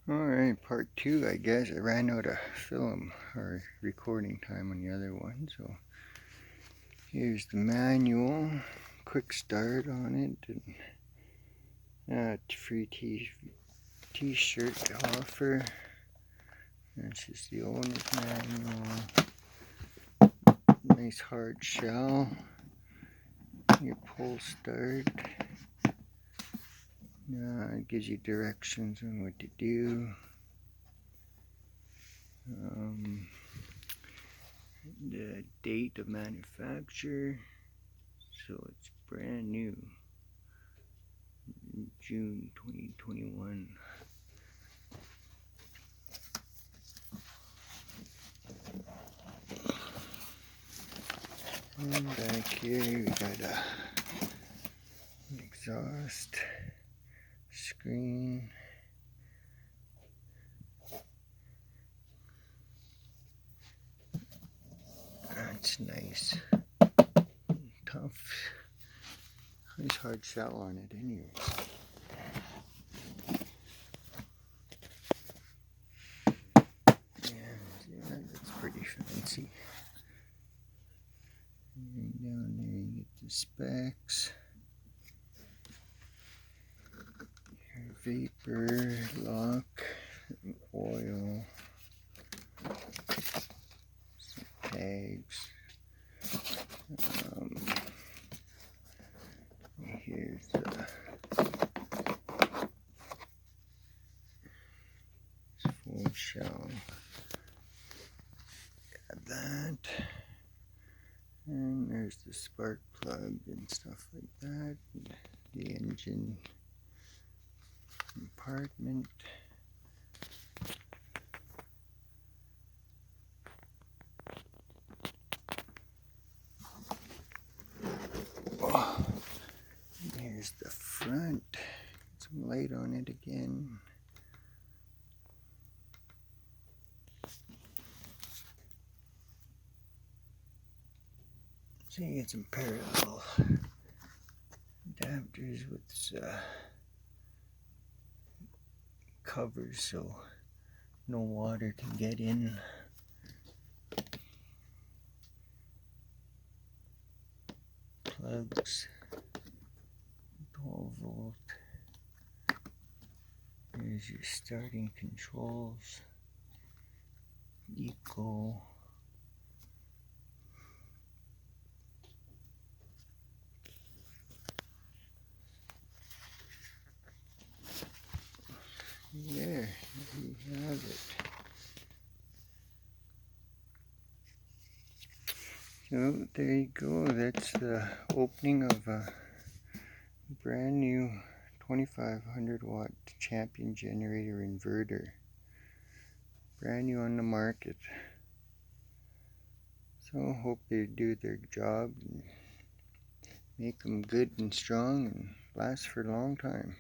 Alright, part 2, I guess. I ran out of film or recording time on the other one, so here's the manual. Quick start on it. And free t-shirt offer. This is the owner's manual. Nice hard shell. Your pull start. It gives you directions on what to do. The date of manufacture, so it's brand new, June 2021. And back here we got an exhaust screen. That's nice. Tough. Nice hard shell on it anyway. Yeah, that's pretty fancy. And down there you get the specs. Your vapor, lock, oil, some tags. Here's the full shell. Got that. And there's the spark plug and stuff like that. And the engine compartment. Oh, here's the front. Get some light on it again. So you get some parallel adapters with covers so no water can get in. Plugs, 12 volt. There's your starting controls, eco. There you have it. So there you go. That's the opening of a brand new 2500 watt Champion generator inverter. Brand new on the market. So hope they do their job and make them good and strong and last for a long time.